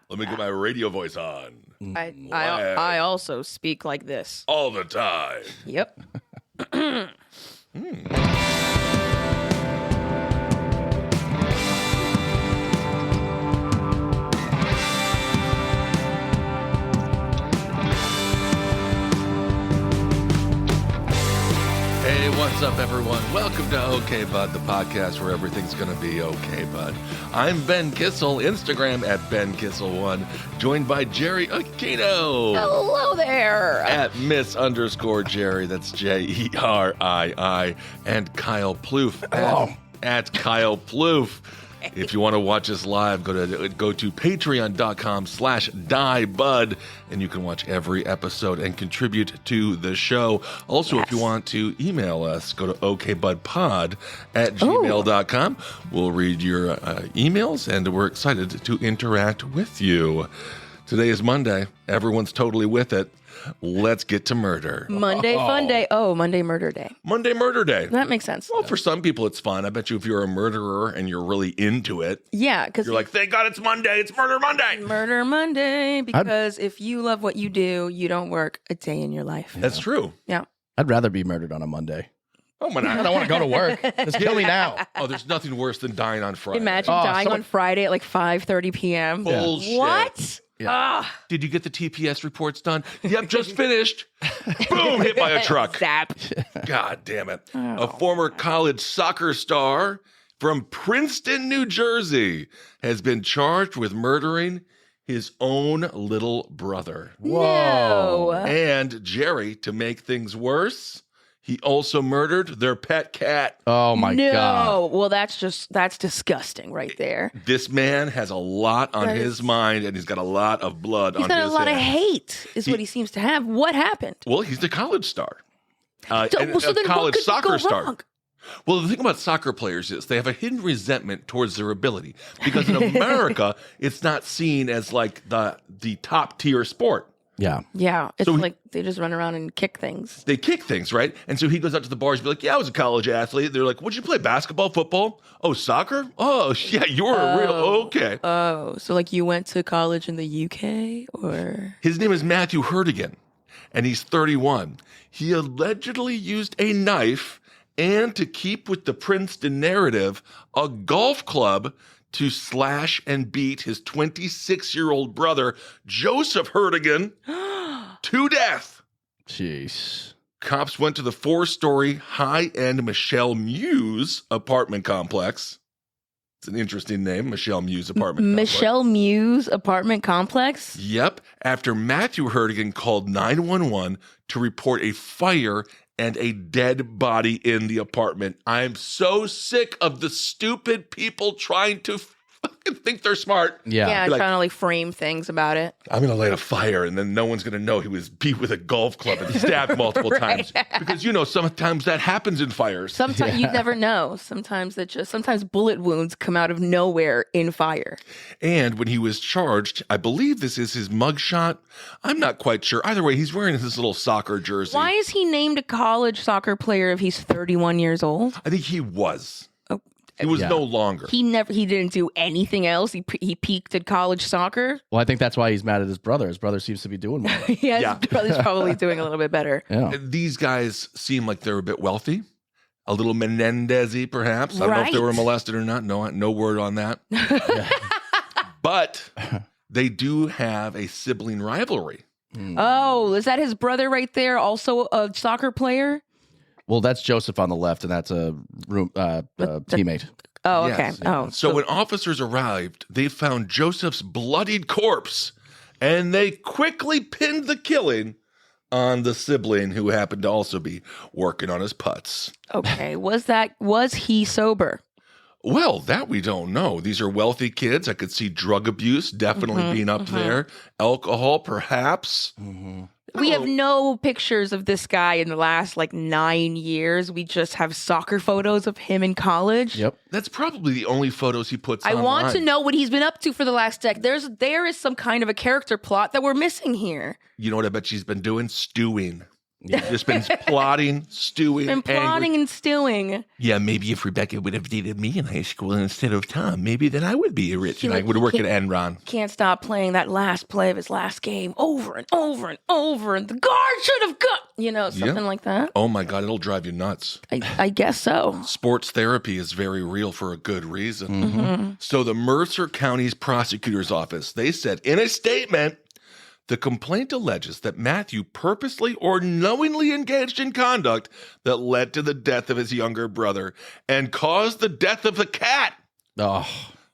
Let me get my radio voice on. I also speak like this. All the time. Yep. Hey, what's up, everyone? Welcome to OK Bud, the podcast where everything's going to be okay, bud. I'm Ben Kissel, Instagram at BenKissel1, joined by Jerry Aquino. Hello there. At Miss_Jerry, that's Jerii, and Kyle Plouffe at Kyle Plouffe. If you want to watch us live, go to patreon.com/diebud, and you can watch every episode and contribute to the show. Also, If you want to email us, go to okbudpod@gmail.com. We'll read your emails, and we're excited to interact with you. Today is Monday. Everyone's totally with it. Let's get to murder. Monday fun day. Oh, Monday murder day. Monday murder day. That makes sense. Well, for some people, it's fun. I bet you if you're a murderer and you're really into it, Yeah, because you're like, thank God it's Monday. It's Murder Monday. Murder Monday. Because if you love what you do, you don't work a day in your life. That's true. Yeah. I'd rather be murdered on a Monday. Oh, my I God. don't want to go to work. Just kill me now. Oh, there's nothing worse than dying on Friday. Imagine dying on Friday at like 5:30 p.m. Bullshit. What? Yeah. Did you get the TPS reports done? Yep, just finished. Boom, hit by a truck. Zap. God damn it. A former college soccer star from Princeton, New Jersey, has been charged with murdering his own little brother. No. And Jerry, to make things worse, he also murdered their pet cat. Oh my no. God. Well, that's disgusting right there. This man has a lot on his mind, and he's got a lot of blood on his hands. He's got a lot of hate, is what he seems to have. What happened? Well, he's a college star. And So then a what college could soccer go star. wrong? Well, the thing about soccer players is they have a hidden resentment towards their ability, because in America, it's not seen as like the top tier sport. Yeah. Yeah, it's So like they just run around and kick things. They kick things, right? And so he goes out to the bars and be like, yeah, I was a college athlete. They're like, what'd you play, basketball, football? Oh, soccer? Oh, yeah, you were a real, okay. Oh, so like you went to college in the UK or? His name is Matthew Herdigan, and he's 31. He allegedly used a knife and, to keep with the Princeton narrative, a golf club to slash and beat his 26-year-old brother, Joseph Herdigan, to death. Jeez. Cops went to the 4-story high-end Michelle Muse apartment complex. It's an interesting name, Michelle Muse apartment complex. Michelle Muse apartment complex? Yep, after Matthew Herdigan called 911 to report a fire and a dead body in the apartment. I'm so sick of the stupid people trying to fucking think they're smart. Yeah. Yeah, Like, trying to like frame things about it. I'm going to light a fire, and then no one's going to know he was beat with a golf club and stabbed multiple times. Because, sometimes that happens in fires. Sometimes you never know. Sometimes bullet wounds come out of nowhere in fire. And when he was charged, I believe this is his mugshot. I'm not quite sure. Either way, he's wearing his little soccer jersey. Why is he named a college soccer player if he's 31 years old? I think he was. Oh, He was Yeah. no longer. He didn't do anything else. He peaked at college soccer. Well, I think that's why he's mad at his brother. His brother seems to be doing more. Yeah, his brother's probably doing a little bit better. Yeah. These guys seem like they're a bit wealthy, a little Menendez-y, perhaps. I don't know if they were Right. molested or not. No word on that. But they do have a sibling rivalry. Oh, is that his brother right there? Also a soccer player? Well, that's Joseph on the left, and that's a teammate. Oh, okay. Yes. Oh, So when officers arrived, they found Joseph's bloodied corpse, and they quickly pinned the killing on the sibling who happened to also be working on his putts. okay. Was he sober? Well, that we don't know. These are wealthy kids. I could see drug abuse definitely being up there. Alcohol, perhaps. We have no pictures of this guy in the last 9 years. We just have soccer photos of him in college. Yep. That's probably the only photos he puts I online. want to know what he's been up to for the last decade. There is some kind of a character plot that we're missing here. You know what I bet she's been doing? Stewing. You've just been plotting, stewing, And plotting angry. and stewing. Yeah, maybe if Rebecca would have dated me in high school instead of Tom, maybe then I would be rich and I would work at Enron. Can't stop playing that last play of his last game over and over and over. And the guard should have got, something like that. Oh my God, it'll drive you nuts. I guess so. Sports therapy is very real for a good reason. So the Mercer County's prosecutor's office, they said in a statement, the complaint alleges that Matthew purposely or knowingly engaged in conduct that led to the death of his younger brother and caused the death of the cat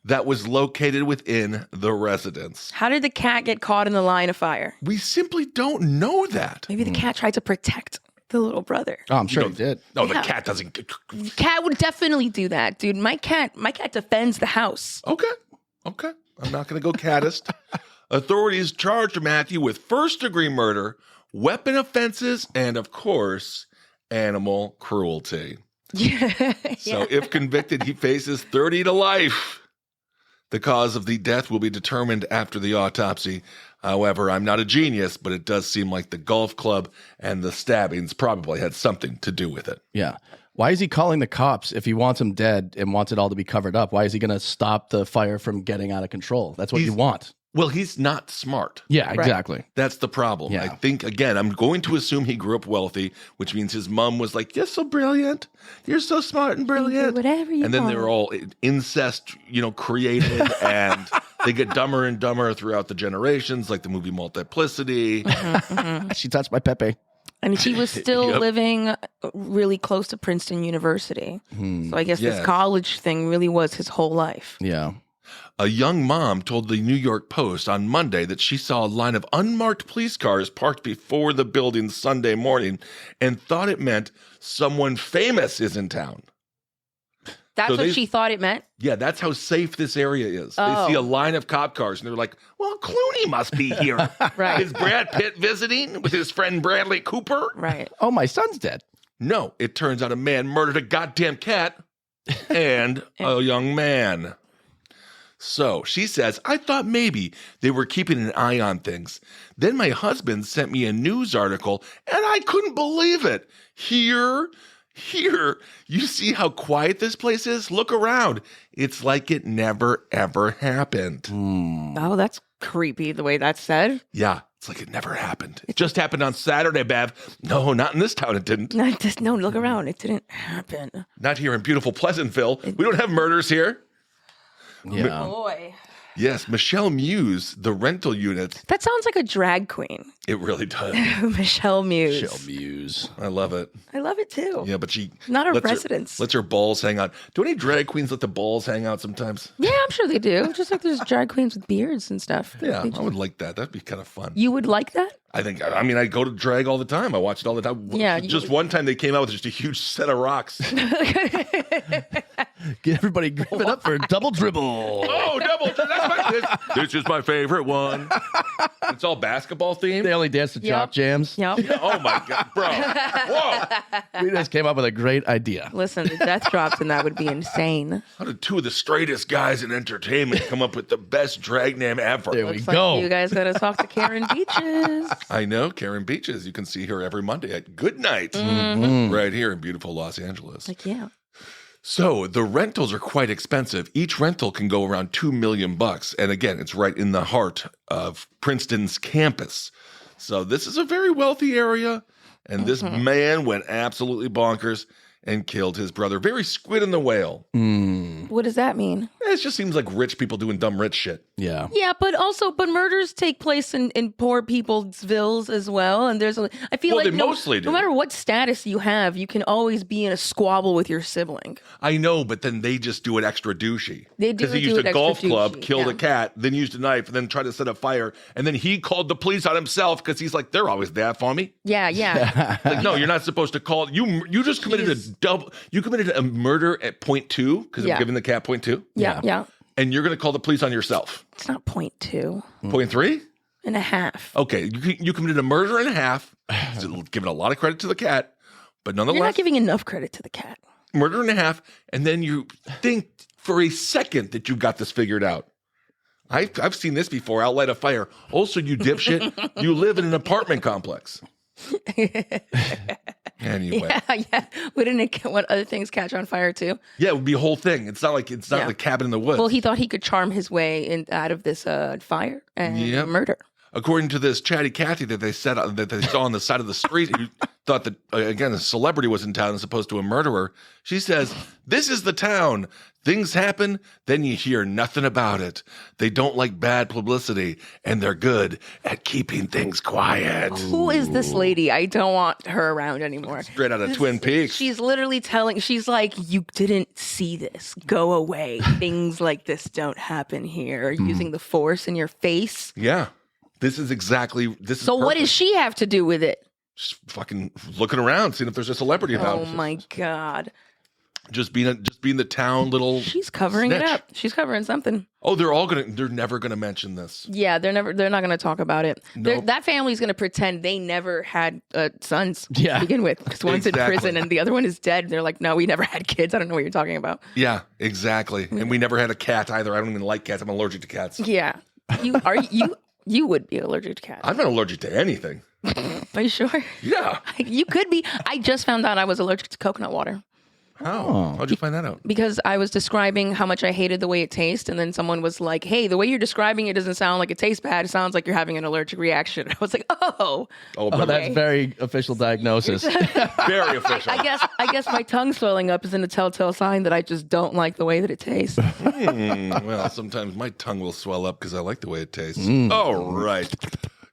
that was located within the residence. How did the cat get caught in the line of fire? We simply don't know that. Maybe the cat tried to protect the little brother. Oh, I'm sure he did. No, Yeah. the cat doesn't. Cat would definitely do that, dude. My cat defends the house. Okay. I'm not going to go cattist. Authorities charged Matthew with first-degree murder, weapon offenses, and, of course, animal cruelty. Yeah. So if convicted, he faces 30 to life. The cause of the death will be determined after the autopsy. However, I'm not a genius, but it does seem like the golf club and the stabbings probably had something to do with it. Yeah. Why is he calling the cops if he wants him dead and wants it all to be covered up? Why is he going to stop the fire from getting out of control? That's what you want. Well, he's not smart. Yeah, exactly. That's the problem. Yeah. I think, again, I'm going to assume he grew up wealthy, which means his mom was like, you're so brilliant. You're so smart and brilliant. Whatever you And then want. they're all incest, created, and they get dumber and dumber throughout the generations, like the movie Multiplicity. She touched my Pepe. And he was still Yep. living really close to Princeton University. So I guess Yes. this college thing really was his whole life. Yeah. A young mom told the New York Post on Monday that she saw a line of unmarked police cars parked before the building Sunday morning and thought it meant someone famous is in town. That's So what they- she thought it meant? Yeah, that's how safe this area is. Oh. They see a line of cop cars and they're like, well, Clooney must be here. Right. Is Brad Pitt visiting with his friend Bradley Cooper? Right. Oh, my son's dead. No, it turns out a man murdered a goddamn cat and a young man. So she says, I thought maybe they were keeping an eye on things. Then my husband sent me a news article and I couldn't believe it. Here, you see how quiet this place is? Look around. It's like it never, ever happened. Oh, that's creepy the way that's said. Yeah, it's like it never happened. It just happened on Saturday, Bev. No, not in this town, it didn't. No, look around. It didn't happen. Not here in beautiful Pleasantville. We don't have murders here. Yeah. Boy. Yes, Michelle Muse, the rental unit. That sounds like a drag queen. It really does. Michelle Muse. Shell Muse. I love it. I love it too. Yeah, but she Not a lets residence. lets her balls hang out. Do any drag queens let the balls hang out sometimes? Yeah, I'm sure they do. Just like there's drag queens with beards and stuff. Yeah, They I just- would like that. That'd be kind of fun. You would like that? I think. I mean, I go to drag all the time. I watch it all the time. Yeah, Just one time they came out with just a huge set of rocks. Get everybody give it up for double dribble. Oh, double! This is my favorite one. It's all basketball themed. They only dance to jock jams. Yep. Oh my god, bro! Whoa! We just came up with a great idea. Listen, the death drops in that would be insane. How did two of the straightest guys in entertainment come up with the best drag name ever? There we Looks go. like you guys got to talk to Karen Beaches. I know Karen Beaches. You can see her every Monday at Good Night, right here in beautiful Los Angeles. Like, yeah. So the rentals are quite expensive. Each rental can go around $2 million, and again, it's right in the heart of Princeton's campus. So this is a very wealthy area, and this man went absolutely bonkers and killed his brother. Very Squid and the Whale. What does that mean? It just seems like rich people doing dumb rich shit. Yeah. Yeah, but murders take place in poor people's villas as well. And I feel Well, like they mostly do. no matter what status you have, you can always be in a squabble with your sibling. I know, but then they just do it extra douchey. They do Because he do used it a extra golf club, douchey, killed yeah. a cat, then used a knife, and then tried to set a fire. And then he called the police on himself because he's like, they're always there for me. Yeah, yeah. Like, no, you're not supposed to call. You just committed you committed a murder at point 2 because Yeah. of giving the cat point 2, yeah. and you're going to call the police on yourself. It's not 0.2 Point 3? and a half. Okay, you committed a murder and a half. Giving a lot of credit to the cat, but You're not nonetheless, giving enough credit to the cat. murder and a half, and then you think for a second that you got this figured out. I've seen this before. I'll light a fire. Also, you dipshit, you live in an apartment complex. Anyway. Yeah. Wouldn't what other things catch on fire too? Yeah, it would be a whole thing. It's not like the cabin in the woods. Well, he thought he could charm his way out of this fire and murder. According to this chatty Cathy that they saw on the side of the street, who thought that again a celebrity was in town as opposed to a murderer, she says, "This is the town. Things happen, then you hear nothing about it. They don't like bad publicity, and they're good at keeping things quiet." Who is this lady? I don't want her around anymore. Straight out of Twin Peaks. She's literally she's like, you didn't see this. Go away. Things like this don't happen here. Using the force in your face. Yeah. This is So what does she have to do with it? Just fucking looking around, seeing if there's a celebrity about. Oh my God. Just being the town little. She's covering snitch. it up. She's covering something. Oh, they're never gonna mention this. Yeah, they're not gonna talk about it. Nope. That family's gonna pretend they never had sons to begin with. Because one's in prison and the other one is dead. They're like, no, we never had kids. I don't know what you're talking about. Yeah, exactly. And we never had a cat either. I don't even like cats. I'm allergic to cats. Yeah. You would be allergic to cats. I'm not allergic to anything. Are you sure? Yeah. You could be. I just found out I was allergic to coconut water. How? How'd you find that out? Because I was describing how much I hated the way it tastes, and then someone was like, hey, the way you're describing it doesn't sound like it tastes bad. It sounds like you're having an allergic reaction. I was like, oh, that's very official diagnosis. Very official. I guess my tongue swelling up isn't a telltale sign that I just don't like the way that it tastes. Well, sometimes my tongue will swell up because I like the way it tastes. Oh, right.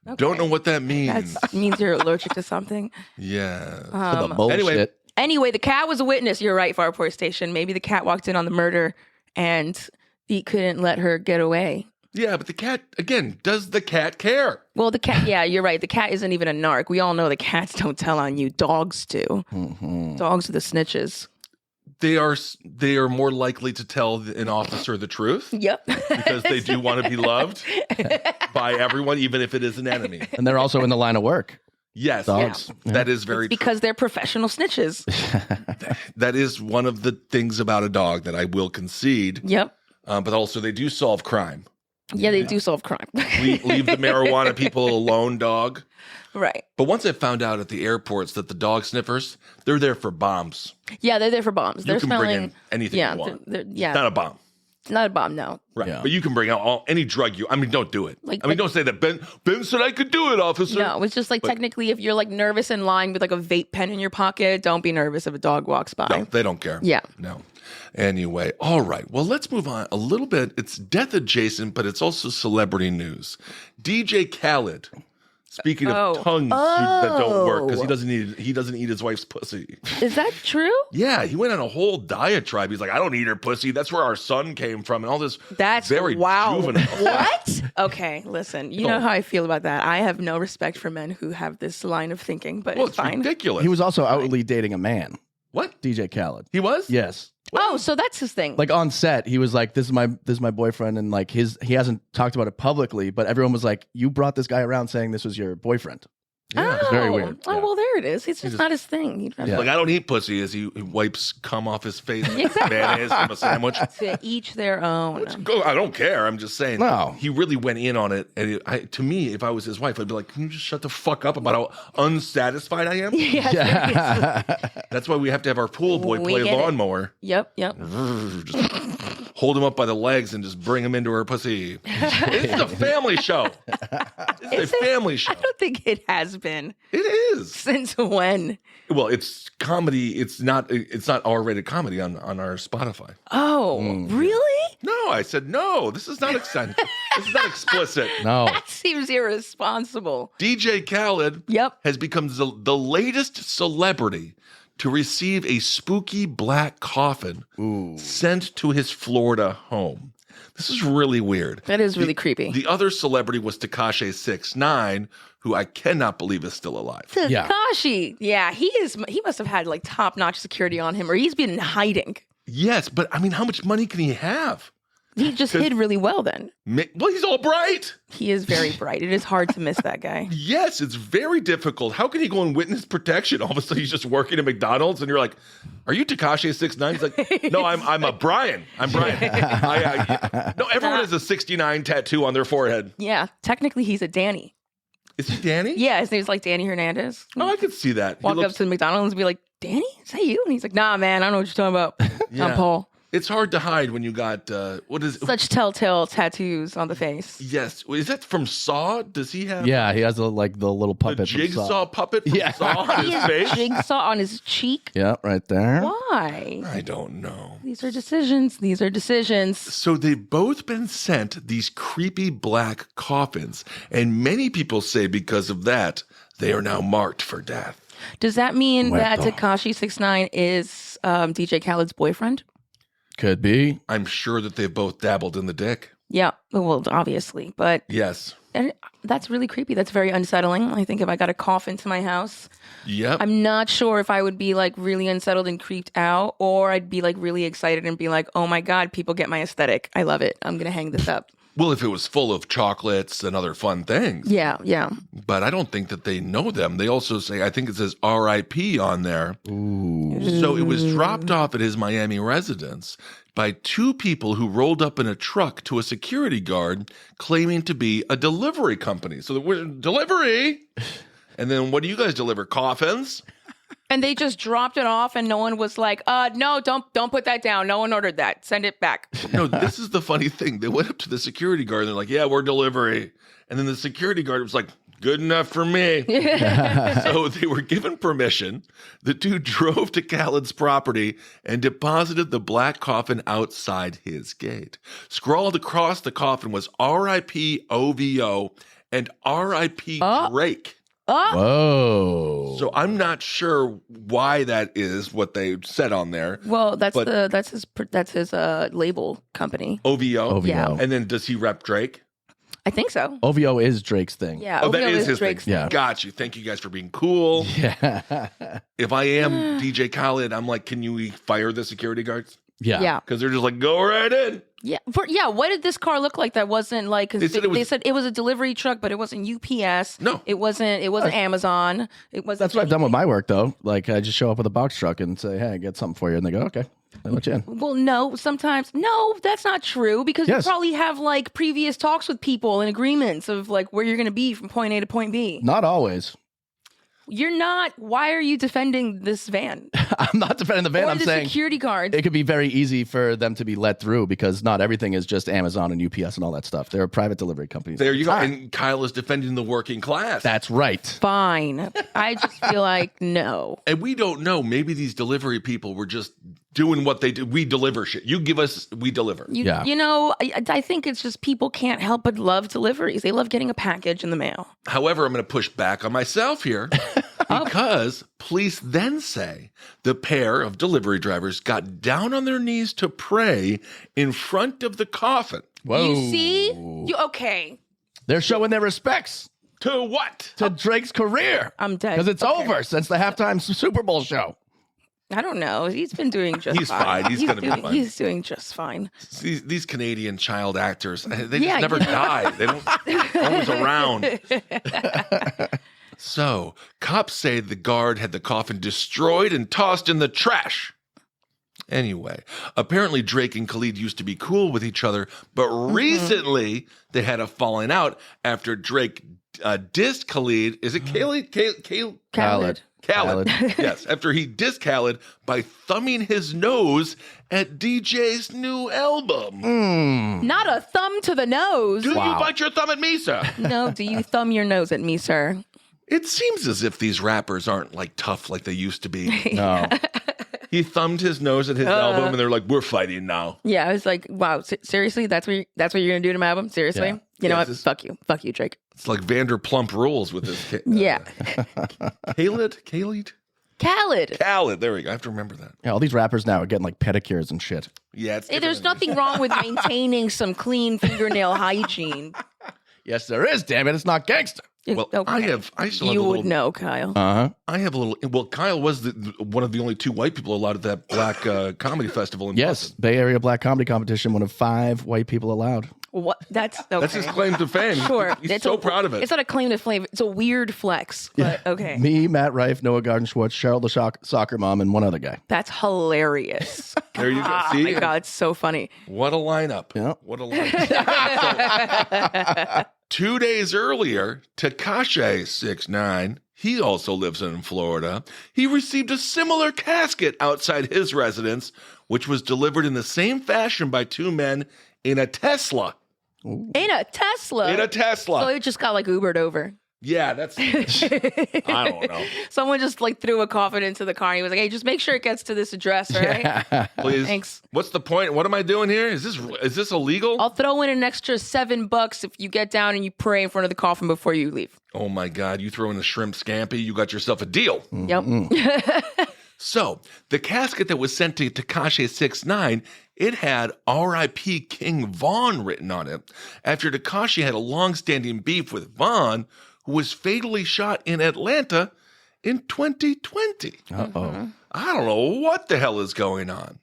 Okay. Don't know what that means. That means you're allergic to something. Yeah. The bullshit. Anyway, the cat was a witness. You're right, Farport Station. Maybe the cat walked in on the murder and he couldn't let her get away. Yeah, but the cat, again, does the cat care? Well, the cat, yeah, you're right. The cat isn't even a narc. We all know the cats don't tell on you. Dogs do. Mm-hmm. Dogs are the snitches. They are more likely to tell an officer the truth. Yep. Because they do want to be loved by everyone, even if it is an enemy. And they're also in the line of work. Yes, dogs. Yeah. That is very because they're professional snitches. That is one of the things about a dog that I will concede. Yep. But also they do solve crime. Yeah, they do solve crime. Leave the marijuana people alone, dog. Right. But once I found out at the airports that the dog sniffers, they're there for bombs. Yeah, they're there for bombs. They're you can bring in anything you want. Yeah. It's not a bomb. It's not a bomb, no. Right. Yeah. But you can bring out any drug don't do it. Don't say that Ben said I could do it, officer. No, it's just technically if you're nervous in line with a vape pen in your pocket, don't be nervous if a dog walks by. No, they don't care. Yeah. No. Anyway, all right. Well, let's move on a little bit. It's death adjacent, but it's also celebrity news. DJ Khaled. Speaking of tongues that don't work because he doesn't eat his wife's pussy. Is that true? Yeah, he went on a whole diatribe. He's like, I don't eat her pussy. That's where our son came from, and all this. That's very juvenile. What? Okay, listen. You know how I feel about that. I have no respect for men who have this line of thinking, but it's fine. Ridiculous. He was also outwardly dating a man. What? DJ Khaled. He was? Yes. Oh, so that's his thing. On set, he was like, "This is my boyfriend," and he hasn't talked about it publicly, but everyone was like, "You brought this guy around saying this was your boyfriend." Yeah, it's very weird. Oh, Yeah. well, there it is. It's just not his thing. Like, I don't eat pussy as he wipes cum off his face like mayonnaise from a sandwich. To each their own. I don't care. I'm just saying. No. He really went in on it. And to me, if I was his wife, I'd be like, can you just shut the fuck up about how unsatisfied I am? Yeah. That's why we have to have our pool boy play lawnmower. Yep. Just hold him up by the legs and just bring him into her pussy. It's a family show. It's a family show. I don't think it has been. It is. Since when? Well, it's comedy. It's not R-rated comedy on our Spotify. Oh, really? No, I said no. This is not exciting. This is not explicit. No. That seems irresponsible. DJ Khaled has become the latest celebrity to receive a spooky black coffin sent to his Florida home. This is really weird. That is really creepy. The other celebrity was Tekashi 6ix9ine, who I cannot believe is still alive. Tekashi. Yeah, he must have had top-notch security on him, or he's been in hiding. Yes, but I mean, how much money can he have? He just hid really well then. Well, he's all bright. He is very bright. It is hard to miss that guy. Yes, it's very difficult. How can he go in witness protection? All of a sudden, he's just working at McDonald's, and you're like, "Are you Tekashi 6ix9ine?" He's like, "No, I'm a Brian. I'm Brian." No, everyone has a 69 tattoo on their forehead. Yeah, technically, he's a Danny. Is he Danny? Yeah, his name's like Danny Hernandez. Oh, I could see that. He Walk up looks- to McDonald's and be like, Danny, is that you? And he's like, nah, man, I don't know what you're talking about. Yeah. I'm Paul. It's hard to hide when you got, what is Such telltale tattoos on the face. Yes. Is that from Saw? Does he have Yeah, he has the little the puppet. from jigsaw Saw. puppet from Yeah. Saw on He his has face? jigsaw on his cheek. Yeah, right there. Why? I don't know. These are decisions. These are decisions. So they've both been sent these creepy black coffins, and many people say because of that, they are now marked for death. Does that mean that Muerto. Tekashi 6ix9ine is DJ Khaled's boyfriend? Could be. I'm sure that they've both dabbled in the dick. Yeah, well, obviously, but Yes. and that's really creepy. That's very unsettling. I think if I got a coffin to my house, Yep. I'm not sure if I would be like really unsettled and creeped out, or I'd be like really excited and be like, oh my God, people get my aesthetic. I love it. I'm going to hang this up. Well, if it was full of chocolates and other fun things. Yeah, yeah. But I don't think that they know them. They also say, I think it says RIP on there. Ooh. So it was dropped off at his Miami residence by two people who rolled up in a truck to a security guard claiming to be a delivery company. So we're delivery. And then what do you guys deliver? Coffins? And they just dropped it off, and no one was like, no, don't put that down. No one ordered that. Send it back. No, this is the funny thing. They went up to the security guard and they're like, yeah, we're delivery. And then the security guard was like, good enough for me. So they were given permission. The two drove to Khaled's property and deposited the black coffin outside his gate. Scrawled across the coffin was R.I.P. OVO and R.I.P. Drake. Oh, Whoa. So I'm not sure why that is what they said on there. well, that's But- that's his label company. OVO. OVO. Yeah. And then does he rep Drake? I think so. OVO is Drake's thing. Yeah. Oh, that OVO is his Drake's thing. Yeah. Got you. Thank you guys for being cool. Yeah. If I am DJ Khaled, I'm like, can you fire the security guards? Yeah. Yeah. Because they're just like, go right in. Yeah. What did this car look like that wasn't like, because they said it was a delivery truck, but it wasn't UPS. No. It wasn't Amazon. It wasn't. That's what I've done with my work, though. Like, I just show up with a box truck and say, hey, I get something for you. And they go, okay, I'll let you in. Well, no, sometimes. No, that's not true, because Yes. you probably have like previous talks with people and agreements of like where you're going to be from point A to point B. Not always. You're not. Why are you defending this van? I'm not defending the van. Or I'm the saying security guards. it could be very easy for them to be let through because not everything is just Amazon and UPS and all that stuff. There are private delivery companies. There you go. And Kyle is defending the working class. That's right. Fine. I just feel like no. And we don't know. Maybe these delivery people were just doing what they do. We deliver shit. You give us, we deliver. Yeah. You know, I think it's just people can't help but love deliveries. They love getting a package in the mail. However, I'm going to push back on myself here because police then say the pair of delivery drivers got down on their knees to pray in front of the coffin. Whoa. You see? Okay. They're showing their respects To what? to Drake's career. I'm dead. Because it's Okay. over since the halftime Super Bowl show. I don't know. He's been doing just He's fine. He's gonna be doing- fine. He's doing just fine. These Canadian child actors, they Yeah, just never yeah. die. They don't they're always around. So, cops say the guard had the coffin destroyed and tossed in the trash. Anyway, apparently Drake and Khalid used to be cool with each other, but recently they had a falling out after Drake dissed Khalid. Is it Khalid? Khaled. Khaled. Yes, after he dissed Khaled by thumbing his nose at DJ's new album. Not a thumb to the nose. Do you Wow. bite your thumb at me, sir? No, do you thumb your nose at me, sir? It seems as if these rappers aren't like tough like they used to be. No. He thumbed his nose at his album, and they're like, "We're fighting now." Yeah, I was like, wow, seriously? That's what you're gonna do to my album? Seriously? Yeah. You know Yes, what? this- Fuck you, Drake. It's like Vanderplump Rules with this. Yeah. Khaled. Khaled. There we go. I have to remember that. Yeah, all these rappers now are getting like pedicures and shit. Yeah, it's Hey, there's different. nothing wrong with maintaining some clean fingernail hygiene. Yes, there is. Damn it, it's not gangster. Well, Okay. I still have You a would little. know, Kyle. Uh-huh. I have a little. Well, Kyle was one of the only two white people allowed at that black comedy festival in Yes, Boston. Bay Area Black Comedy Competition, one of 5 white people allowed. What? That's okay. That's his claim to fame. Sure. He's It's so proud of it. It's not a claim to fame. It's a weird flex. But okay. Me, Matt Rife, Noah Garden Schwartz, Cheryl the Soccer Mom, and one other guy. That's hilarious. There you go. Oh See? my God, it's so funny. What a lineup. Yeah. What a lineup. 2 days earlier, Tekashi 6ix9ine, he also lives in Florida. He received a similar casket outside his residence, which was delivered in the same fashion by two men in a Tesla. In a Tesla. In a Tesla. So it just got like Ubered over. Yeah, that's. I don't know. Someone just like threw a coffin into the car. And he was like, "Hey, just make sure it gets to this address, all right?" Please. Thanks. What's the point? What am I doing here? Is this illegal? I'll throw in an extra $7 if you get down and you pray in front of the coffin before you leave. Oh my God! You throw in a shrimp scampi, you got yourself a deal. Yep. So the casket that was sent to Tekashi 6ix9ine, it had R.I.P. King Von written on it. After Tekashi had a long-standing beef with Von, who was fatally shot in Atlanta in 2020. Uh-oh. I don't know what the hell is going on.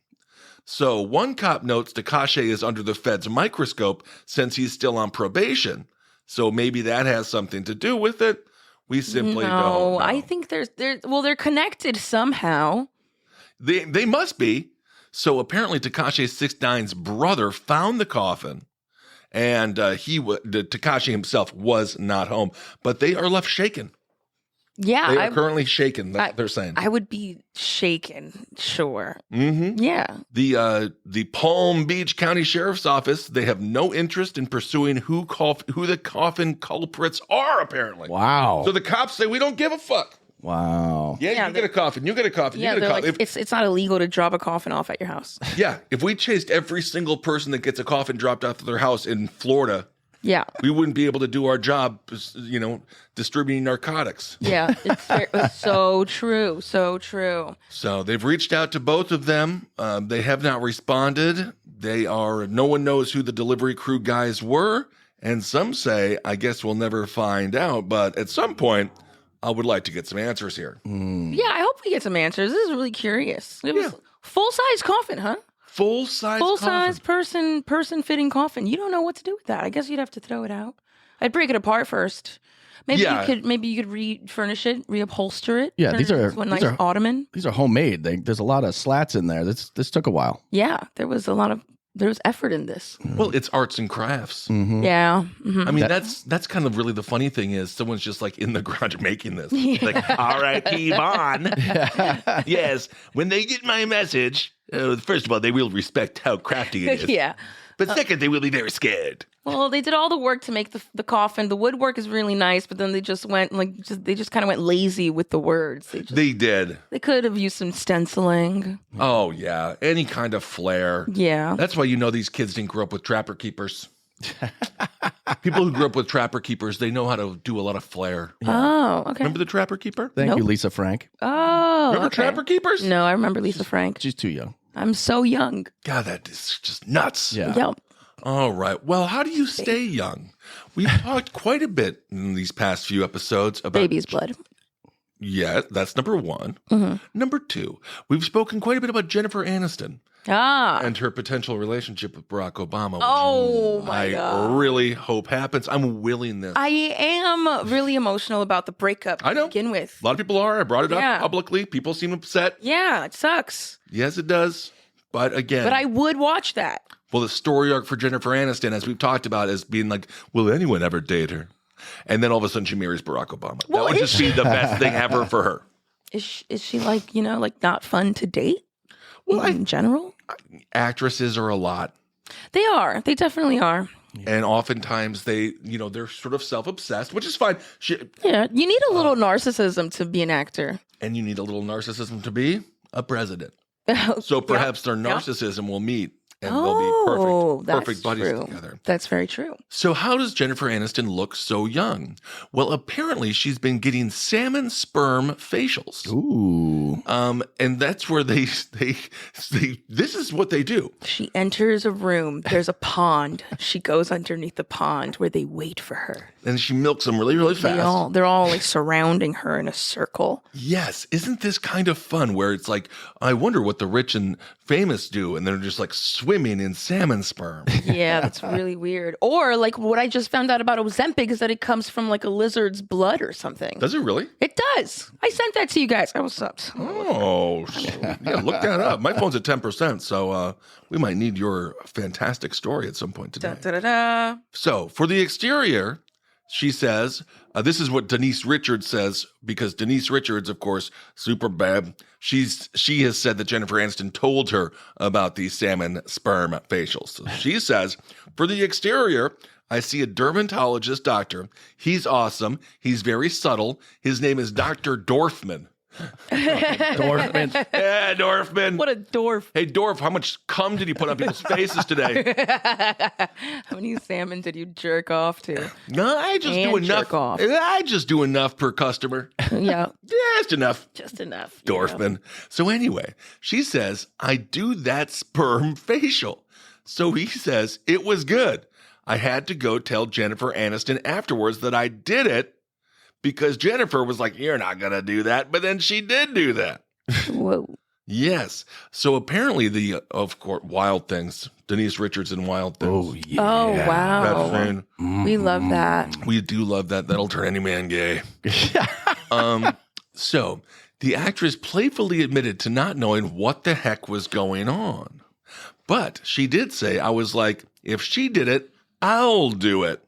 So one cop notes Tekashi is under the Fed's microscope since he's still on probation. So maybe that has something to do with it. We simply don't know. I think they're connected somehow. They must be. So apparently Tekashi 6ix9ine's brother found the coffin, and Tekashi himself was not home. But they are left shaken. Yeah. They are currently shaken, they're saying. I would be shaken, sure. Mm-hmm. Yeah. The Palm Beach County Sheriff's Office, they have no interest in pursuing who the coffin culprits are, apparently. Wow. So the cops say, we don't give a fuck. Wow. Yeah, you get a coffin, you get a coffin, Yeah, you get a coffin. like, it's not illegal to drop a coffin off at your house. Yeah, if we chased every single person that gets a coffin dropped off of their house in Florida, Yeah. we wouldn't be able to do our job, distributing narcotics. Yeah. It's so true. So true. So they've reached out to both of them. They have not responded. No one knows who the delivery crew guys were. And some say, I guess we'll never find out. But at some point, I would like to get some answers here. Yeah, I hope we get some answers. This is really curious. It was full-size coffin, huh? Full-size person fitting coffin. You don't know what to do with that. I guess you'd have to throw it out. I'd break it apart first. Maybe you could refurnish it, reupholster it. Yeah, turn it into a nice ottoman. These are homemade. There's a lot of slats in there. This took a while. Yeah, there was effort in this. Well, it's arts and crafts. Mm-hmm. Yeah. Mm-hmm. I mean, that's kind of really the funny thing is someone's just like in the garage making this. Like, R.I.P. Vaughn. Yes, when they get my message, first of all, they will respect how crafty it is. Yeah. But second, they will be very scared. Well, they did all the work to make the coffin. The woodwork is really nice, but then they just went they just kind of went lazy with the words. They did. They could have used some stenciling. Oh yeah, any kind of flair. Yeah. That's why these kids didn't grow up with trapper keepers. People who grew up with trapper keepers, they know how to do a lot of flair. Oh, okay. Remember the trapper keeper? Thank you, Lisa Frank. Oh, Remember okay. trapper keepers? No, I remember Lisa Frank. She's too young. I'm so young. God, that is just nuts. Yeah. Yep. All right. Well, how do you stay young? We've talked quite a bit in these past few episodes about Baby's blood. Yeah, that's number one. Mm-hmm. Number two, we've spoken quite a bit about Jennifer Aniston Ah. and her potential relationship with Barack Obama. Which Oh my I God. really hope happens. I'm willing this. I am really emotional about the breakup I know. to begin with. A lot of people are. I brought it Yeah. up publicly. People seem upset. Yeah, it sucks. Yes, it does. But again, But I would watch that. well, the story arc for Jennifer Aniston, as we've talked about, is being like, will anyone ever date her? And then all of a sudden she marries Barack Obama. Well, that would is just be the best thing ever for her. Is she like, not fun to date in general? Actresses are a lot. They are. They definitely are. And oftentimes they're sort of self-obsessed, which is fine. Yeah. You need a little narcissism to be an actor. And you need a little narcissism to be a president. So perhaps their narcissism will meet and they'll be perfect that's buddies true. together. That's very true. So how does Jennifer Aniston look so young? Well, apparently she's been getting salmon sperm facials. Ooh. And that's where they this is what they do. She enters a room. There's a pond. She goes underneath the pond where they wait for her. And she milks them really, really fast. They're all like surrounding her in a circle. Yes. Isn't this kind of fun where it's like, I wonder what the rich and famous do. And they're just like swimming in salmon sperm. Yeah, that's really weird. Or like what I just found out about Ozempic is that it comes from like a lizard's blood or something. Does it really? It does. I sent that to you guys. I was up. Oh, yeah, look that up. My phone's at 10%, so we might need your fantastic story at some point today. Da, da, da, da. So, for the exterior, She says, this is what Denise Richards says, because Denise Richards, of course, super bad. She has said that Jennifer Aniston told her about these salmon sperm facials. So she says, for the exterior, I see a dermatologist doctor. He's awesome. He's very subtle. His name is Dr. Dorfman. Dorfman. Yeah, Dorfman. What a dwarf. Hey, Dorf, how much cum did you put on people's faces today? How many salmon did you jerk off to? No, I just do And enough. jerk off. I just do enough per customer. Yeah, Just enough. just enough. you know. Dorfman. So anyway, she says, I do that sperm facial. So he says, it was good. I had to go tell Jennifer Aniston afterwards that I did it because Jennifer was like, you're not going to do that. But then she did do that. Whoa. Yes. So apparently of course, Wild Things, Denise Richards and Wild Things. Oh, yeah. Oh, That wow. thing. We love that. We do love that. That'll turn any man gay. So the actress playfully admitted to not knowing what the heck was going on. But she did say, I was like, if she did it, I'll do it.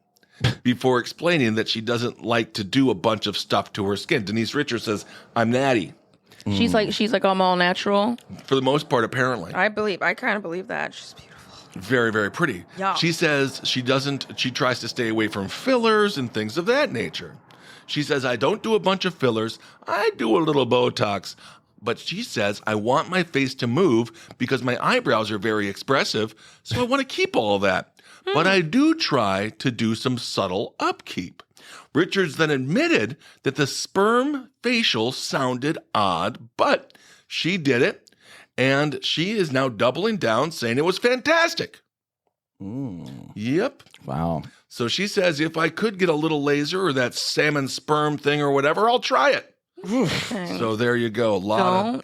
Before explaining that she doesn't like to do a bunch of stuff to her skin. Denise Richards says, I'm natty. She's like, I'm all natural. For the most part, apparently. I kind of believe that. She's beautiful. Very, very pretty. Yeah. She says she tries to stay away from fillers and things of that nature. She says, I don't do a bunch of fillers. I do a little Botox. But she says, I want my face to move because my eyebrows are very expressive. So I want to keep all of that. But I do try to do some subtle upkeep. Richards then admitted that the sperm facial sounded odd, but she did it. And she is now doubling down, saying it was fantastic. Yep. Wow. So she says, if I could get a little laser or that salmon sperm thing or whatever, I'll try it. So there you go.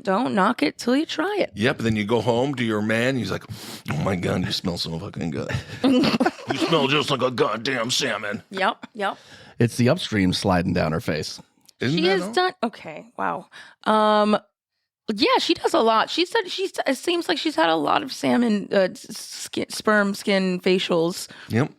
Don't knock it till you try it. Yep. And then you go home to your man. He's like, oh my God, you smell so fucking good. You smell just like a goddamn salmon. Yep. It's the upstream sliding down her face. Isn't She that has all? done okay. Wow. Yeah, she does a lot. She said it seems like she's had a lot of salmon sperm skin facials. Yep.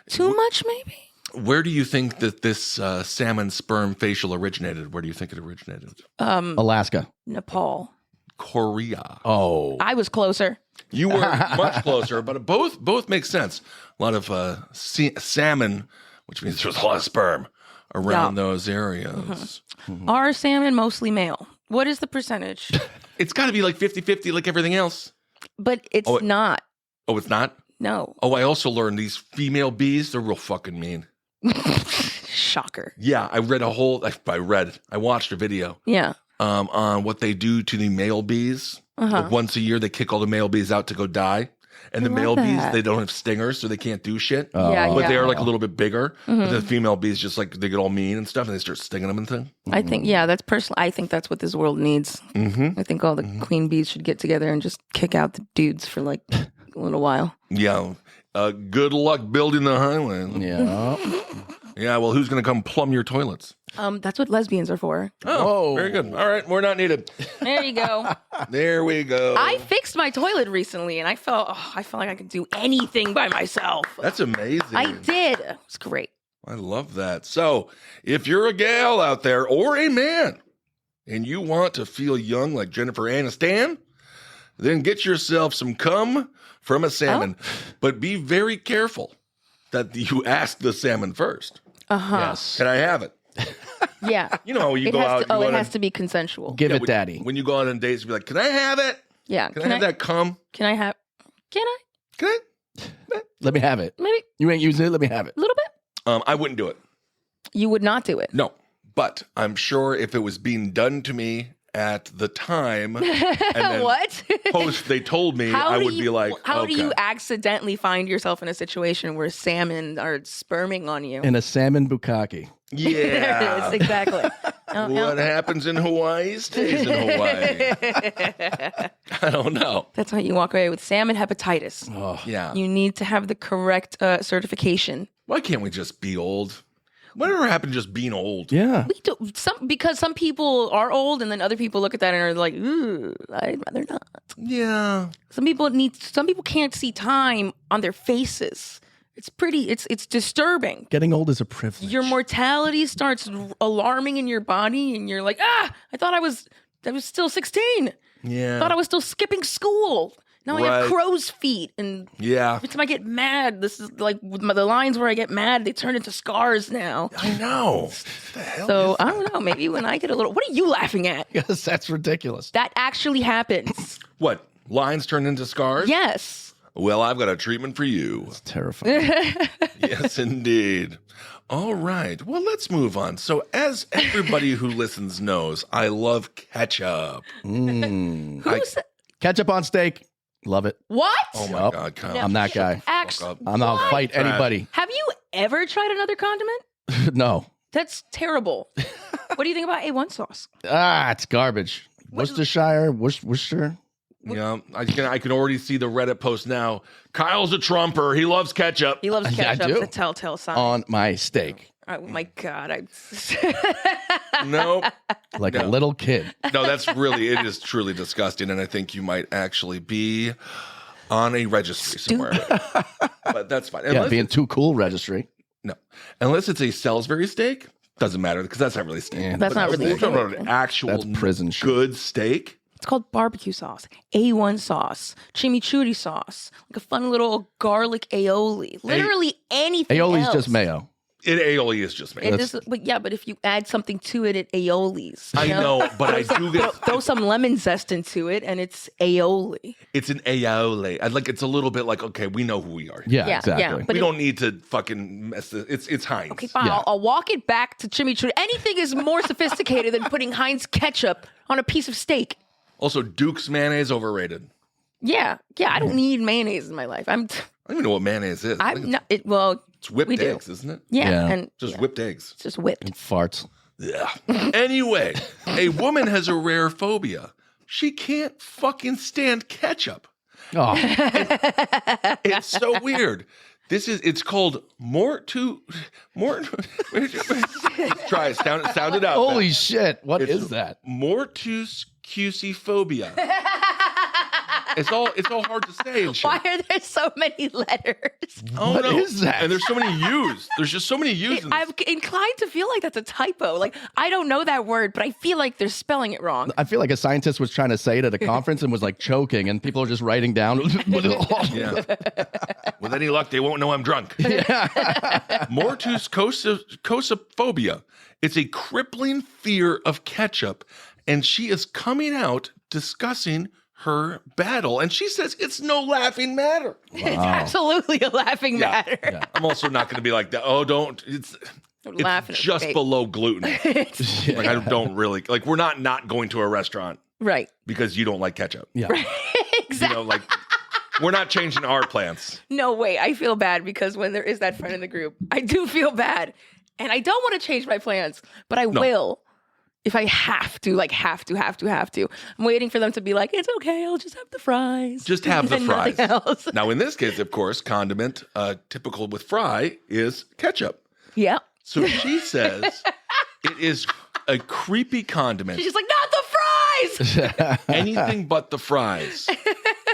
Too much, maybe. Where do you think that this salmon sperm facial originated? Where do you think it originated? Alaska. Nepal. Korea. Oh. I was closer. You were much closer, but both make sense. A lot of salmon, which means there's a lot of sperm around those areas. Are salmon mostly male? What is the percentage? It's got to be like 50-50 like everything else. But it's not. Oh, it's not? No. Oh, I also learned these female bees, they're real fucking mean. Shocker. Yeah, I watched a video Yeah. on what they do to the male bees. Like once a year, they kick all the male bees out to go die. And the male bees, they don't have stingers, so they can't do shit. Yeah, But yeah. they are like a little bit bigger. But the female bees just like, they get all mean and stuff, and they start stinging them and things. I think, that's personal. I think that's what this world needs. I think all the queen bees should get together and just kick out the dudes for like a little while. Yeah. Good luck building the highway. Yeah. Yeah, well, who's going to come plumb your toilets? That's what lesbians are for. Oh, very good. All right, we're not needed. There you go. There we go. I fixed my toilet recently, and I felt like I could do anything by myself. That's amazing. I did. It was great. I love that. So, if you're a gal out there or a man and you want to feel young like Jennifer Aniston, then get yourself some cum from a salmon. But be very careful that you ask the salmon first. Yes. Can I have it? Yeah. You know, you It go out. has to, it has to be consensual. Give it, when- daddy. When you go out on dates, you be like, can I have it? Yeah. Can I have that cum? Can I have? Can I? Can I? Let me have it. Maybe You ain't using it. Let me have it. a little bit. I wouldn't do it. You would not do it. No. But I'm sure if it was being done to me at the time, and then What? post they told me, I would be like, how do you okay. accidentally find yourself in a situation where salmon are sperming on you? In a salmon bukkake. There it Yeah. is, exactly. What happens in Hawaii stays in Hawaii. I don't know. That's how you walk away with salmon hepatitis. Oh. Yeah. You need to have the correct certification. Why can't we just be old? Whatever happened to just being old? Yeah. We do because some people are old, and then other people look at that and are like, "Ooh, I'd rather not." Yeah. Some people can't see time on their faces. It's disturbing. Getting old is a privilege. Your mortality starts alarming in your body, and you're like, I thought I was still 16. Yeah. Thought I was still skipping school. Now I have Right. crow's feet, and every time I get mad, this is like the lines where I get mad, they turn into scars now. I know. What the hell So is I don't know. Maybe when I get a little, what are you laughing at? Yes, that's ridiculous. That actually happens. What? Lines turn into scars? Yes. Well, I've got a treatment for you. Terrifying. Yes, indeed. All right. Well, let's move on. So, as everybody who listens knows, I love ketchup. Who's Ketchup on steak. Love it. what? Oh my Yup. God, Kyle. No. I'm that guy. Actually, I'm not what? fight anybody. Have you ever tried another condiment? No. That's terrible. What do you think about A1 sauce? It's garbage. Worcestershire, Worcester. Yeah, I can already see the Reddit post now. Kyle's a Trumper. He loves ketchup. He loves Yeah, I ketchup. do. The telltale sign. On my steak. Oh my God! No, Like a little kid. no, it is truly disgusting. And I think you might actually be on a registry somewhere. But that's fine. Yeah, being too cool registry. No, unless it's a Salisbury steak, doesn't matter because that's not really steak. Yeah, That's not really We're talking about steak. an actual That's prison shit. good steak. It's called barbecue sauce, A1 sauce, chimichurri sauce, like a fun little garlic aioli. Literally anything Aioli's else. just mayo. Aioli is just me. It is, but if you add something to it, it aiolis. I know, but I do get Throw some lemon zest into it, and it's aioli. it's an aioli. It's a little bit like, okay, we know who we are. Yeah, Yeah, exactly. yeah, but We don't need to fucking mess this. It's Heinz. Okay, fine. Yeah. I'll walk it back to chimichurri. Anything is more sophisticated than putting Heinz ketchup on a piece of steak. Also, Duke's mayonnaise overrated. Yeah. I don't need mayonnaise in my life. I don't even know what mayonnaise is. I think I'm not. Well, it's whipped we do. eggs, isn't it? Yeah, Yeah. and Just yeah, whipped eggs. it's just whipped. Farts. Yeah. Anyway, a woman has a rare phobia. She can't fucking stand ketchup. Oh, It's so weird. It's called try it. Sound it out. holy shit. What is that? Mortuscusiphobia. It's all hard to say and shit. Why are there so many letters? Oh, What no. is that? And there's so many U's. There's just so many U's. in I'm inclined to feel like that's a typo. Like, I don't know that word, but I feel like they're spelling it wrong. I feel like a scientist was trying to say it at a conference and was like choking, and people are just writing down. Yeah. With any luck, they won't know I'm drunk. Mortuscusiphobia. It's a crippling fear of ketchup, and she is coming out discussing her battle. And she says it's no laughing matter. It's absolutely a laughing matter. Yeah. I'm also not going to be like that. Oh, don't. It's Laughing at just fake. below gluten. Like, I don't really, like, we're not going to a restaurant Right. because you don't like ketchup. Yeah. Exactly. You know, like, we're not changing our plans. No way. I feel bad because when there is that friend in the group, I do feel bad. And I don't want to change my plans, but I will if I have to, like have to. I'm waiting for them to be like, it's okay, I'll just have the fries. Just have the And fries. nothing else. Now, in this case, of course, condiment typical with fry is ketchup. Yeah. So she says it is a creepy condiment. She's just like, not the fries. Anything but the fries.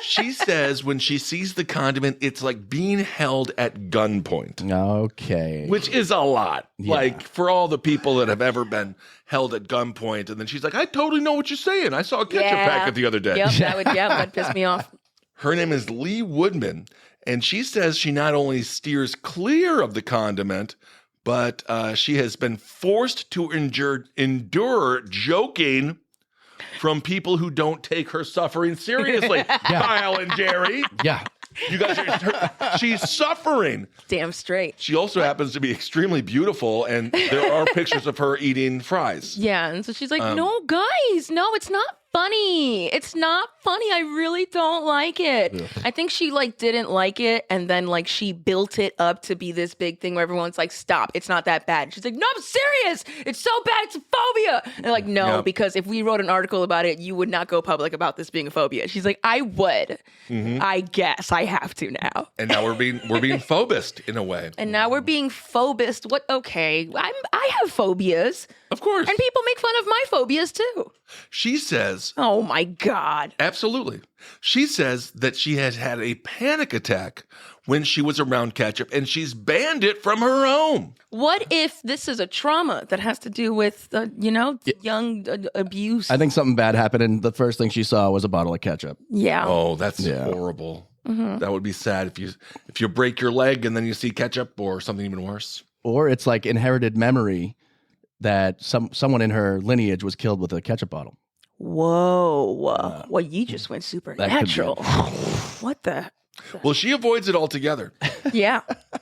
She says when she sees the condiment, it's like being held at gunpoint, Okay. which is a lot. Yeah. Like for all the people that have ever been held at gunpoint. And then she's like, I totally know what you're saying. I saw a ketchup packet the other day. Yep, that'd piss me off. Her name is Lee Woodman. And she says she not only steers clear of the condiment, but she has been forced to endure joking from people who don't take her suffering seriously. Kyle and Jerry. Yeah. You guys she's suffering. Damn straight. She also happens to be extremely beautiful, and there are pictures of her eating fries. Yeah, and so she's like, no, guys, no, it's not funny. It's not funny. I really don't like it. Ugh. I think she like didn't like it, and then like she built it up to be this big thing where everyone's like, stop, it's not that bad. She's like, no, I'm serious. It's so bad. It's a phobia. And they're like, no, because if we wrote an article about it, you would not go public about this being a phobia. She's like, I would. I guess I have to now. And now we're being phobist in a way. And now we're being phobist. What? Okay, I have phobias, Of course. and people make fun of my phobias too. She says, Oh my God. absolutely. She says that she has had a panic attack when she was around ketchup, and she's banned it from her home. What if this is a trauma that has to do with, young abuse? I think something bad happened, and the first thing she saw was a bottle of ketchup. Yeah. Oh, that's horrible. That would be sad if you break your leg and then you see ketchup, or something even worse. Or it's like inherited memory that someone in her lineage was killed with a ketchup bottle. Whoa. Well, you just went supernatural. What the? Well, she avoids it altogether. Yeah.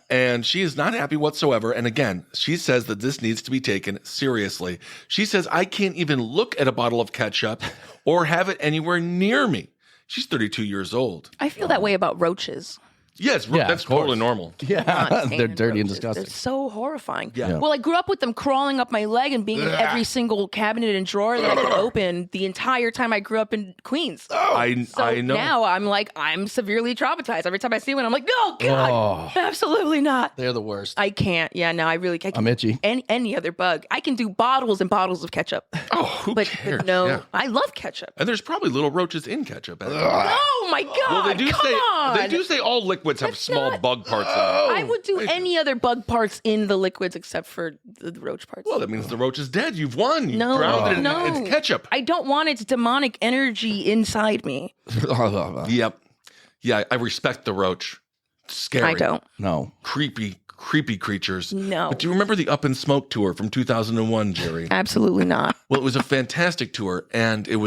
And she is not happy whatsoever. And again, she says that this needs to be taken seriously. She says, I can't even look at a bottle of ketchup or have it anywhere near me. She's 32 years old. I feel that way about roaches. Yes, Yeah, that's of course. totally normal. Yeah, they're dirty and roaches. disgusting. They're so horrifying. Yeah. Well, I grew up with them crawling up my leg and being in every single cabinet and drawer that I could open the entire time I grew up in Queens. I know. Now I'm severely traumatized. Every time I see one, I'm like, no, God, absolutely not. They're the worst. I can't. Yeah, no, I really can't. I'm itchy. Any other bug. I can do bottles and bottles of ketchup. Oh, who But cares? no, Yeah. I love ketchup. And there's probably little roaches in ketchup. Oh my God! Well, they come do on. say all liquids have small bug parts in them. I would do any other bug parts in the liquids except for the roach parts. Well, that means the roach is dead. You've won. You No, drowned it in no. it's ketchup. I don't want its demonic energy inside me. Yep. Yeah, I respect the roach. Scary. I don't. No. Creepy creatures. No. But do you remember the Up in Smoke tour from 2001, Jerry? Absolutely not. Well, it was a fantastic tour, and it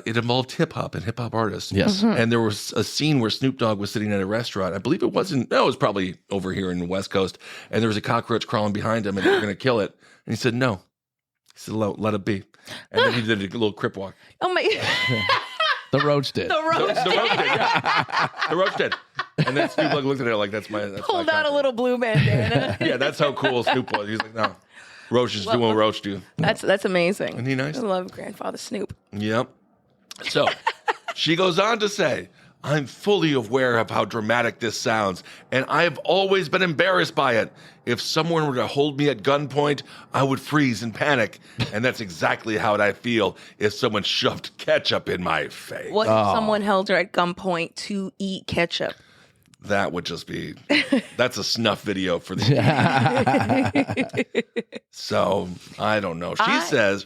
involved hip hop and hip hop artists. Yes. And there was a scene where Snoop Dogg was sitting at a restaurant. I believe it was probably over here in the West Coast. And there was a cockroach crawling behind him, and they were going to kill it. And he said, no. He said, let it be. And then he did a little crip walk. Oh my! The roach did. The roach The roach did, yeah. The roach did. And then Snoop Dogg looked at it like, that's my pulled out a cockroach. little blue bandana. Yeah, that's how cool Snoop was. He's like, no. Roach is doing what Roach do. That's amazing. Isn't he nice? I love Grandfather Snoop. Yep. So she goes on to say, I'm fully aware of how dramatic this sounds, and I've always been embarrassed by it. If someone were to hold me at gunpoint, I would freeze and panic. And that's exactly how I feel if someone shoved ketchup in my face. What if someone held her at gunpoint to eat ketchup? That would just be, that's a snuff video for the So, I don't know.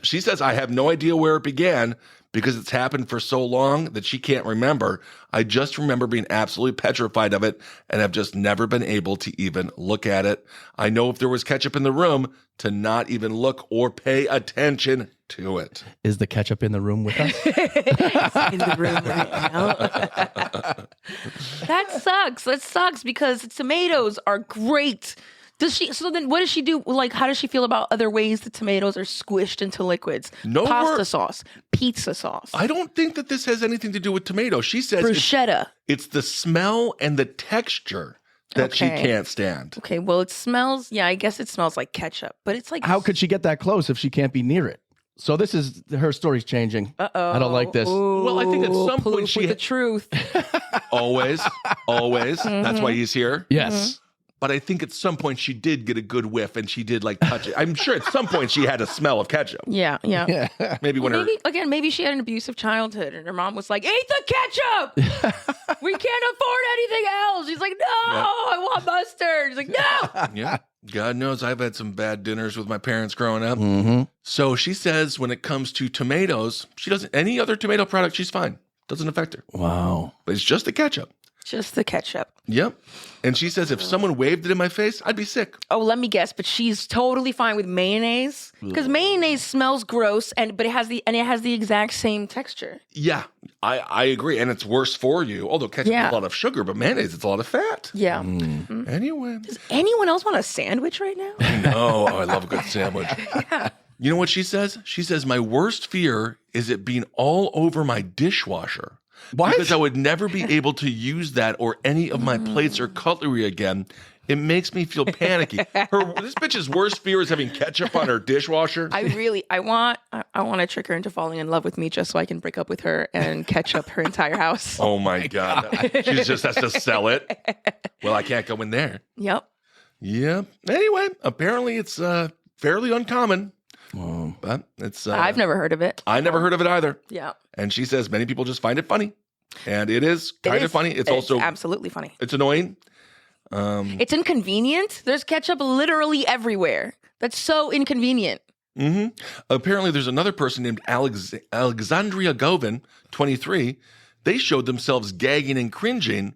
She says, I have no idea where it began because it's happened for so long that she can't remember. I just remember being absolutely petrified of it and have just never been able to even look at it. I know if there was ketchup in the room to not even look or pay attention to it. Is the ketchup in the room with us? In the room right now. That sucks because tomatoes are great. So then what does she do? Like, how does she feel about other ways that tomatoes are squished into liquids? No Pasta word- sauce, pizza sauce, I don't think that this has anything to do with tomato. She says bruschetta. it's the smell and the texture that she Okay. can't stand. Okay, well, it smells, I guess it smells like ketchup, but it's like, How could she get that close if she can't be near it? So this is, her story's changing. uh-oh. I don't like this. Well, I think at some point she the truth. Always. That's why he's here. Yes. But I think at some point she did get a good whiff and she did like touch it. I'm sure at some point she had a smell of ketchup. Yeah. Maybe when Maybe she had an abusive childhood and her mom was like, eat the ketchup! We can't afford anything else. She's like, no, I want mustard. She's like, no! Yeah. God knows I've had some bad dinners with my parents growing up. Mm-hmm. So she says when it comes to tomatoes, she doesn't, any other tomato product, she's fine. Doesn't affect her. Wow. But it's just the ketchup. Just the ketchup. Yep. And she says if someone waved it in my face, I'd be sick. Oh, let me guess, but she's totally fine with mayonnaise because mayonnaise smells gross, but it has the exact same texture. Yeah, I agree. And it's worse for you. Although ketchup is a lot of sugar, but mayonnaise, it's a lot of fat. Yeah. Anyway. Does anyone else want a sandwich right now? No, I love a good sandwich. You know what she says? She says, my worst fear is it being all over my dishwasher. What? Because I would never be able to use that or any of my plates or cutlery again. It makes me feel panicky. This bitch's worst fear is having ketchup on her dishwasher. I want to trick her into falling in love with me just so I can break up with her and catch up her entire house. Oh my God. She just has to sell it. Well, I can't go in there. Yep. Yep. Anyway, apparently it's fairly uncommon. But it's I've never heard of it. I never heard of it either. Yeah. And she says many people just find it funny. And it is kind of funny. It's also absolutely funny. It's annoying. It's inconvenient. There's ketchup literally everywhere. That's so inconvenient. Apparently, there's another person named Alexandria Govin, 23. They showed themselves gagging and cringing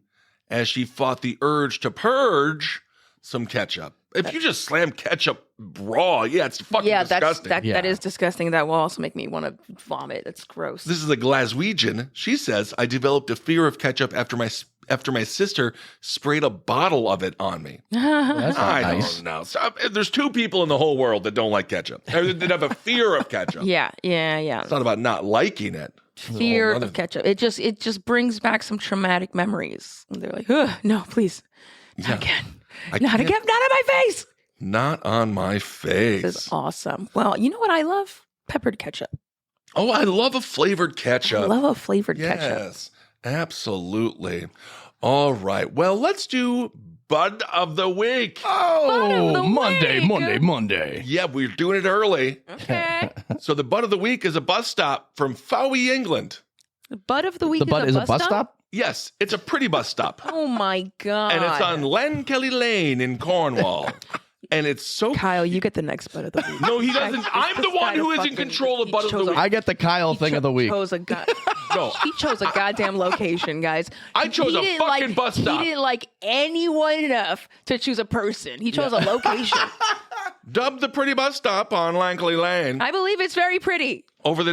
as she fought the urge to purge some ketchup. If you just slam ketchup raw, it's fucking disgusting. That is disgusting. That will also make me want to vomit. It's gross. This is a Glaswegian. She says, I developed a fear of ketchup after my sister sprayed a bottle of it on me. That's not nice. Don't know. So, there's two people in the whole world that don't like ketchup. That have a fear of ketchup. Yeah. It's not about not liking it. Fear of ketchup. It just brings back some traumatic memories. And they're like, no, please. Not again. Not again. Not on my face. Not on my face. This is awesome. Well, you know what I love? Peppered ketchup. Oh, I love a flavored ketchup. I love a flavored ketchup. Yes, absolutely. All right. Well, let's do Bud of the Week. Oh, Monday. Yeah, we're doing it early. Okay. So the Bud of the Week is a bus stop from Fowey, England. The Bud of the Week is a bus stop? Yes, it's a pretty bus stop. Oh, my God. And it's on Len Kelly Lane in Cornwall. And it's so... Kyle, you get the next Bud of the Week. No, he doesn't. I'm the one who is in control of Bud of the Week. I get the Kyle thing of the week. He chose a goddamn location, guys. I chose a fucking bus stop. He didn't like anyone enough to choose a person. He chose a location. Dubbed the pretty bus stop on Langley Lane. I believe it's very pretty. Over the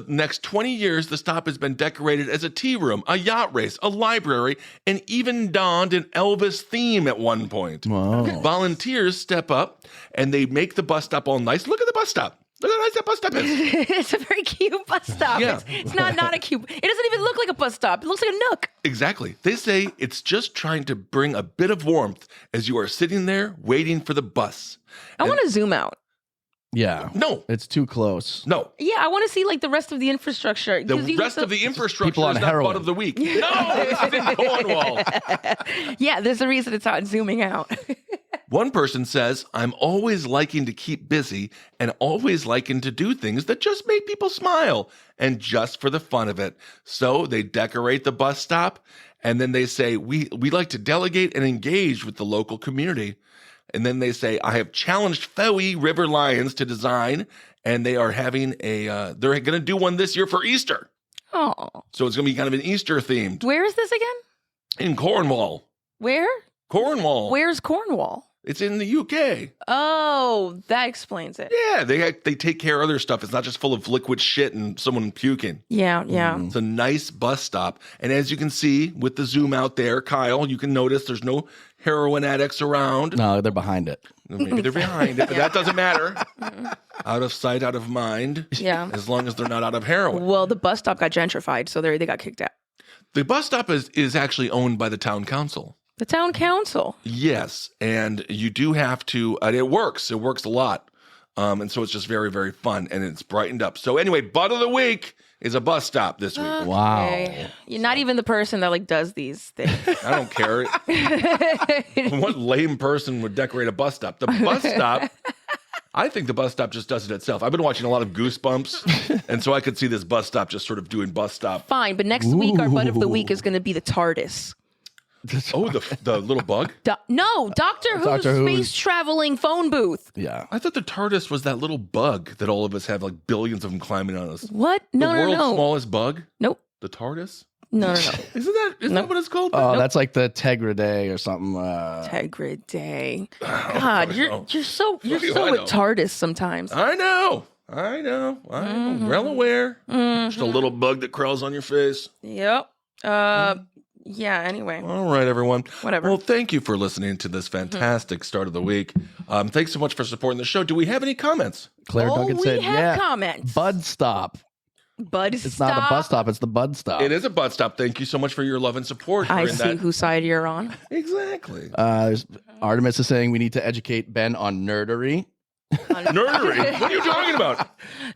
next 20 years, the stop has been decorated as a tea room, a yacht race, a library, and even donned an Elvis theme at one point. Wow. Volunteers step up and they make the bus stop all nice. Look at the bus stop. Look how nice that bus stop is. It's a very cute bus stop. Yeah. It's not a cute. It doesn't even look like a bus stop. It looks like a nook. Exactly. They say it's just trying to bring a bit of warmth as you are sitting there waiting for the bus. I want to zoom out. Yeah. No. It's too close. No. Yeah, I want to see like the rest of the infrastructure. The rest of the infrastructure People on is not heroin. Bud of the Week. No, it's in Cornwall. Yeah, there's a reason it's not zooming out. One person says, I'm always liking to keep busy and always liking to do things that just make people smile and just for the fun of it. So they decorate the bus stop and then they say, we like to delegate and engage with the local community. And then they say, I have challenged Fowey River Lions to design and they are having they're going to do one this year for Easter. Oh. So it's going to be kind of an Easter themed. Where is this again? In Cornwall. Where? Cornwall. Where's Cornwall? It's in the UK. Oh, that explains it. Yeah, they take care of their stuff. It's not just full of liquid shit and someone puking. Yeah. It's a nice bus stop. And as you can see with the zoom out there, Kyle, you can notice there's no heroin addicts around. No, they're behind it. Maybe they're behind it, but that doesn't matter. Out of sight, out of mind. Yeah. As long as they're not out of heroin. Well, the bus stop got gentrified, so they got kicked out. The bus stop is actually owned by the town council. The town council. Yes, and you do have to, and it works. It works a lot. And so it's just very, very fun, and it's brightened up. So anyway, Bud of the Week is a bus stop this week. Okay. Wow. You're not even the person that like does these things. I don't care. What lame person would decorate a bus stop? The bus stop, I think the bus stop just does it itself. I've been watching a lot of Goosebumps, and so I could see this bus stop just sort of doing bus stop. Fine, but next week our Bud of the Week is going to be the TARDIS. Oh, the little bug? No, Doctor Who's space traveling phone booth. Yeah. I thought the TARDIS was that little bug that all of us have, like billions of them climbing on us. What? The No. world's smallest bug? Nope. The TARDIS? No. Isn't that what it's called? Oh, that's like the Tegra or something. Tegra. God, you're so do I with know? TARDIS sometimes. I know. I'm well aware. Just a little bug that crawls on your face. Yep. Yeah, anyway. All right, everyone. Whatever. Well, thank you for listening to this fantastic start of the week. Thanks so much for supporting the show. Do we have any comments? Claire Duncan we said, have comments. Bud stop. It's Not a bus stop, it's the Bud stop. It is a bus stop. Thank you so much for your love and support. I during see that. whose side you're on. Exactly. There's Artemis is saying we need to educate Ben on nerdery. Nerdery. What are you talking about?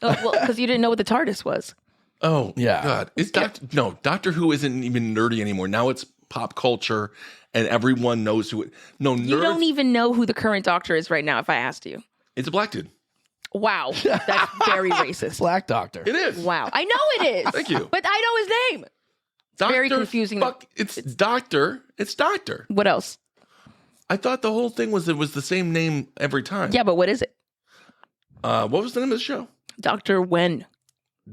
Well, because you didn't know what the TARDIS was. Oh, Yeah. God. It's Doctor Who isn't even nerdy anymore. Now it's pop culture and everyone knows who it. No, nerds. You don't even know who the current Doctor is right now, if I asked you. It's a black dude. Wow. That's very racist. Black Doctor. It is. Wow. I know it is. Thank you. But I know his name. Doctor, very confusing. It's Doctor. It's Doctor. What else? I thought the whole thing was it was the same name every time. Yeah, but what is it? What was the name of the show? Dr. When.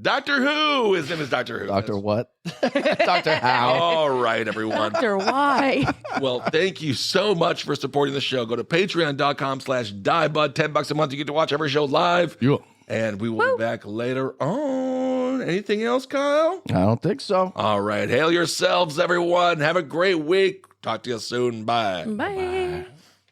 Doctor Who. His name is Doctor Who. Doctor what? Dr. How? All right, everyone. Dr. Why? Well, thank you so much for supporting the show. Go to patreon.com/diebud. $10 a month. You get to watch every show live. Yeah. And we will be back later on. Anything else, Kyle? I don't think so. All right. Hail yourselves, everyone. Have a great week. Talk to you soon. Bye. Bye.